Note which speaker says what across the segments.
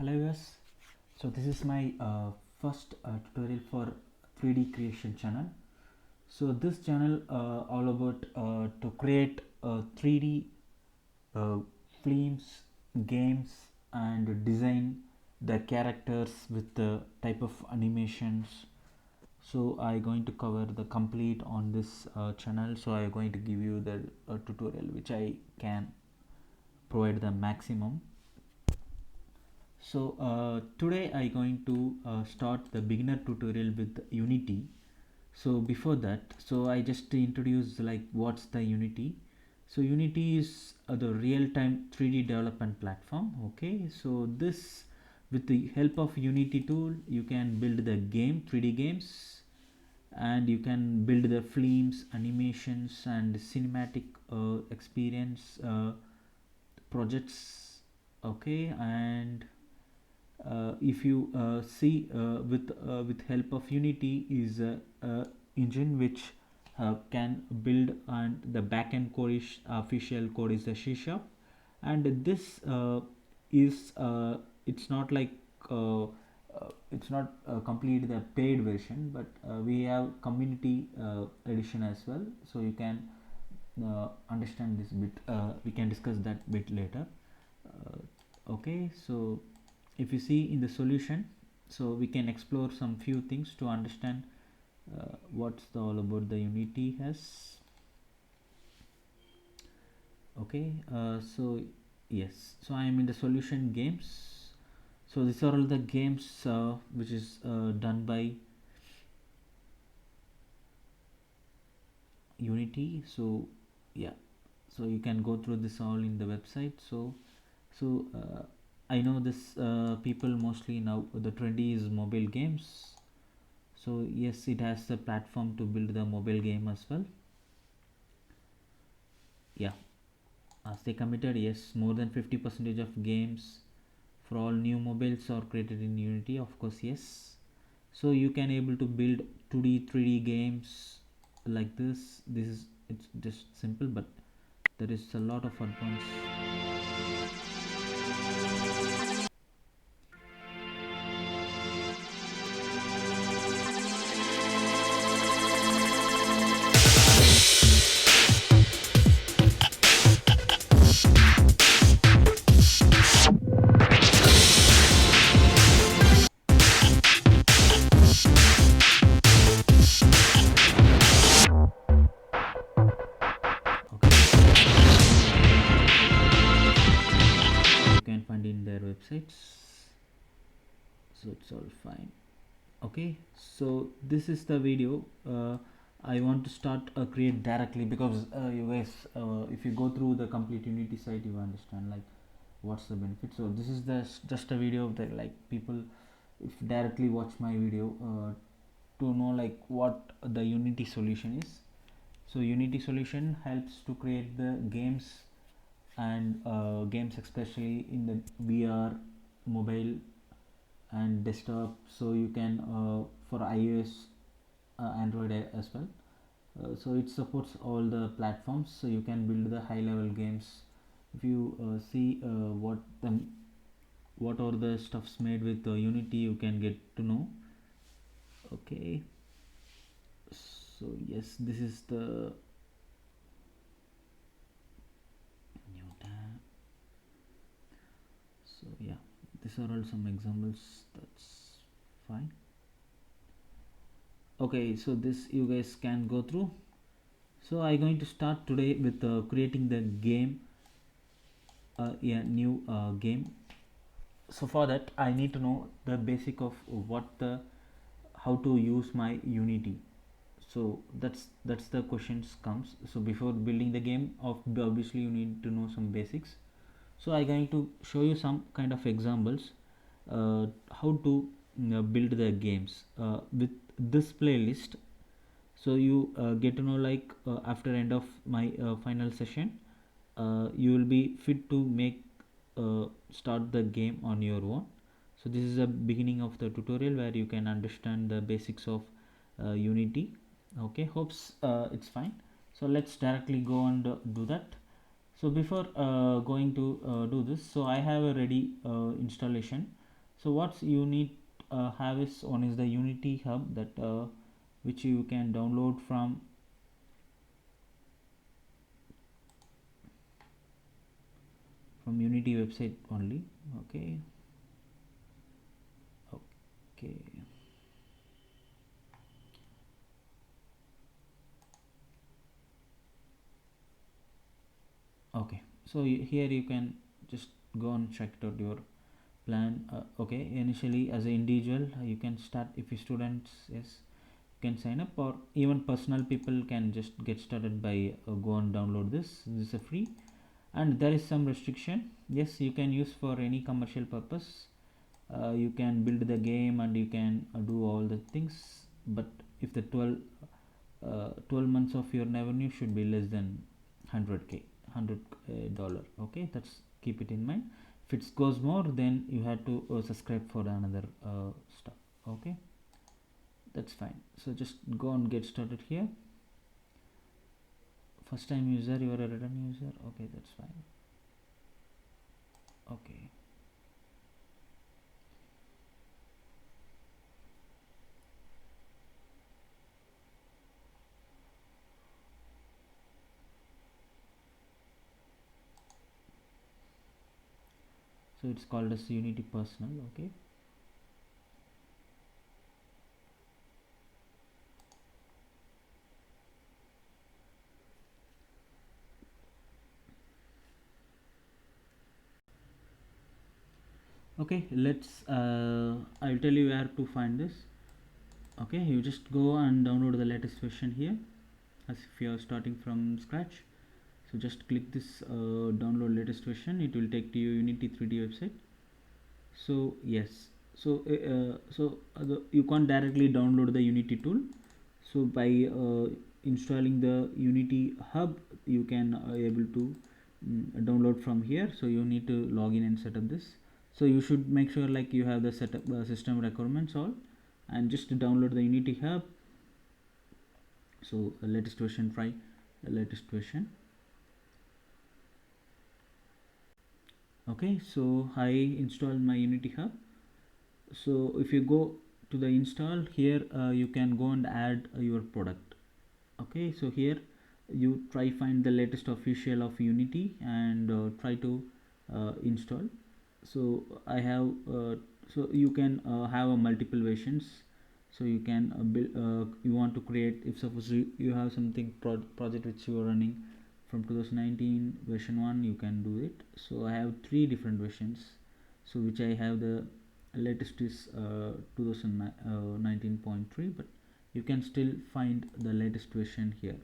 Speaker 1: Hello viewers. So this is my first tutorial for 3D creation channel. So this channel all about to create 3D uh, films, games, and design the characters with the type of animations. So I going to cover the complete on this channel. So I going to give you the tutorial which I can provide the maximum. So today I going to start the beginner tutorial with Unity. So before that, so I just introduce like what's the Unity. So Unity is the real-time 3D development platform. Okay, so this with the help of Unity tool you can build the game 3D games, and you can build the films, animations, and cinematic experience projects. Okay, and if you see with help of Unity is a engine which can build, and the backend code is official code is the C#, and this is it's not like it's not complete the paid version, but we have community edition as well, so you can understand this bit. We can discuss that bit later. Okay, so if you see in the solution, so we can explore some few things to understand what's the all about the Unity has. Okay, so yes, so I am in the solution games. So these are all the games which is done by Unity. So yeah, so you can go through this all in the website. So I know this people mostly now the trendy is mobile games. So yes, it has a platform to build the mobile game as well. Yeah, as they committed, yes, more than 50% of games for all new mobiles are created in Unity, of course. Yes, so you can able to build 2D 3D games like this is, it's just simple, but there is a lot of advanced. Okay, you can find in their websites, so it's all fine. Okay, so this is the video. I want to start create directly, because you guys if you go through the complete Unity site you understand like what's the benefit. So this is the just a video of the like people if directly watch my video to know like what the Unity solution is. So Unity solution helps to create the games, and games especially in the VR, mobile, and desktop. So you can for iOS, Android as well. So it supports all the platforms, so you can build the high level games. If you see what are the stuffs made with Unity, you can get to know. Okay, so yes, this is the new tab. So yeah, these are all some examples, that's fine. Okay, so this you guys can go through. So I'm going to start today with creating the game, a new game. So for that I need to know the basic of what the how to use my Unity. So that's the questions comes. So before building the game, obviously you need to know some basics. So I'm going to show you some kind of examples how to build the games with this playlist. So you get to know like after end of my final session you will be fit to make start the game on your own. So this is the beginning of the tutorial where you can understand the basics of Unity. Okay, hopes it's fine. So let's directly go and do that. So before going to do this, so I have a ready installation. So what's you need have is one is the Unity hub that which you can download from Unity website only. Okay. Okay. Okay, so here you can just go and check out your plan. Okay, initially as an individual you can start. If you students, yes, you can sign up, or even personal people can just get started by go and download this is a free, and there is some restriction. Yes, you can use for any commercial purpose. You can build the game and you can do all the things, but if the 12 months of your revenue should be less than 100k, $100. Okay, that's keep it in mind. If it goes more, then you have to subscribe for another stuff. Okay, that's fine. So just go and get started here. First time user, you are a return user. Okay, that's fine. Okay, so it's called as Unity Personal. Okay, okay, let's I'll tell you where to find this. Okay, you just go and download the latest version here as if you are starting from scratch. So just click this download latest version. It will take to your Unity 3D website. So yes, you can't directly download the Unity tool. So by installing the Unity hub, you can able to download from here. So you need to log in and set up this. So you should make sure like you have the setup system requirements all, and just download the Unity hub. So latest version, try the latest version. Okay, so I installed my Unity hub. So if you go to the install here, you can go and add your product. Okay, so here you try find the latest official of Unity and try to install. So I have so you can have a multiple versions. So you can build you want to create, if suppose you have something project which you are running from 2019 version 1, you can do it. So I have three different versions, so which I have the latest is 2019.3, but you can still find the latest version here,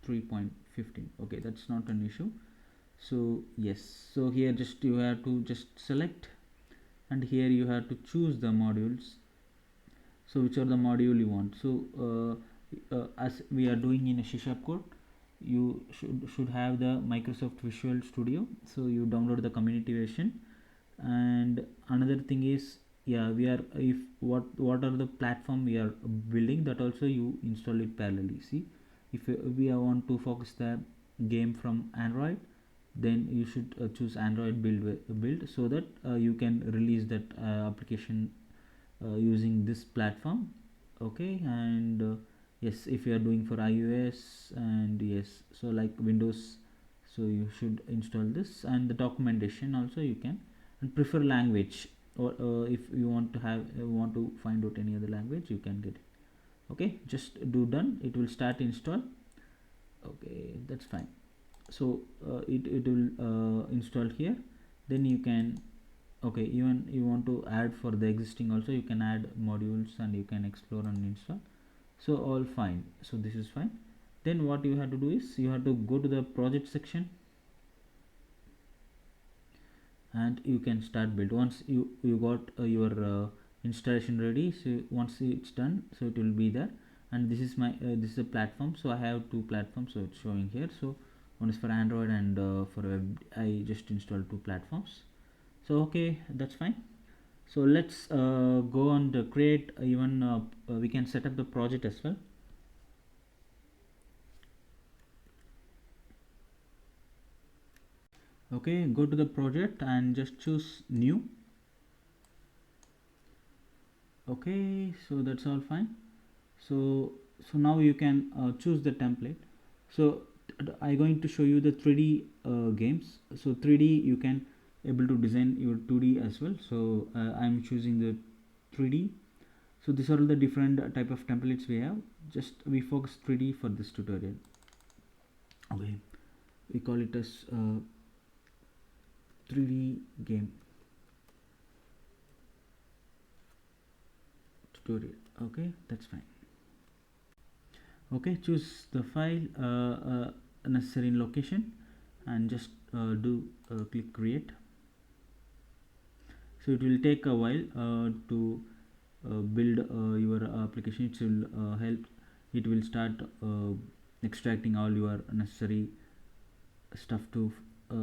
Speaker 1: 3.15. Okay, that's not an issue. So yes, so here just you have to just select, and here you have to choose the modules. So which are the module you want. So as we are doing in a C# code, you should have the Microsoft Visual Studio. So you download the community version. And another thing is, yeah, we are, if what are the platform we are building, that also you install it parallelly. See, if we want to focus the game from Android, then you should choose Android build, so that you can release that application using this platform. Okay, and yes, if you are doing for iOS, and yes, so like Windows, so you should install this. And the documentation also you can, and prefer language, or if you want to have want to find out any other language, you can get it. Okay, just do done, it will start install. Okay, that's fine. So it will install here. Then you can, okay, even you want to add for the existing also, you can add modules and you can explore and install. So all fine, so this is fine. Then what you have to do is you have to go to the project section, and you can start build. Once you got your installation ready, so once it's done, so it will be there. And this is my this is a platform, so I have two platforms, so it's showing here. So one is for Android, and for web I just installed two platforms. So okay, that's fine. So let's go and create even we can set up the project as well. Okay, go to the project and just choose new. Okay, so that's all fine. So now you can choose the template. So I going to show you the 3D games. So 3D you can able to design your 2D as well. So I'm choosing the 3D. So these are all the different type of templates we have. Just we focus 3D for this tutorial. Okay, we call it as 3D game tutorial. Okay, that's fine. Okay, choose the file necessary in location and just do click create. So it will take a while to build your application. It will help, it will start extracting all your necessary stuff to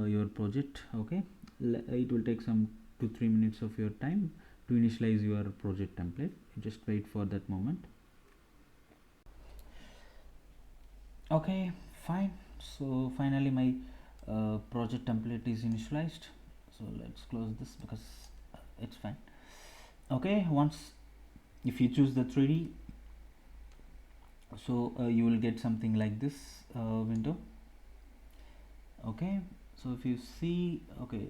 Speaker 1: your project. Okay, it will take some 2-3 minutes of your time to initialize your project template. Just wait for that moment. Okay, fine. So finally my project template is initialized. So let's close this because it's fine. Okay, once if you choose the 3D, so you will get something like this window. Okay, so if you see, okay,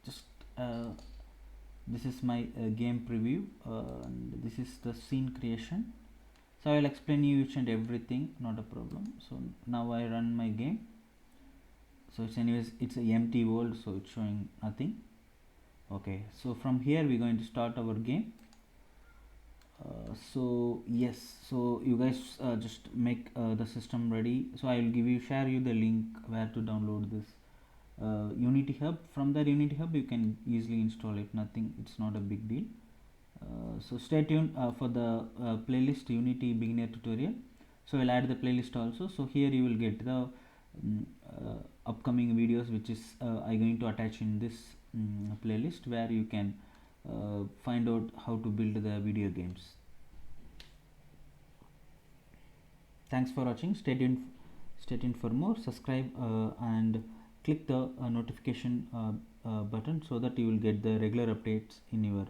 Speaker 1: just this is my game preview and this is the scene creation. So I will explain you each and everything, not a problem. So now I run my game. So it's anyways, it's a empty world, so it's showing nothing. Okay, so from here we're going to start our game. So yes, so you guys just make the system ready. So I will share you the link where to download this Unity Hub. From that Unity Hub you can easily install it. Nothing, it's not a big deal. So stay tuned for the playlist Unity beginner tutorial. So I'll add the playlist also. So here you will get the upcoming videos, which is I going to attach in this playlist, where you can find out how to build the video games. Thanks for watching. Stay tuned for more. Subscribe and click the notification button so that you will get the regular updates in your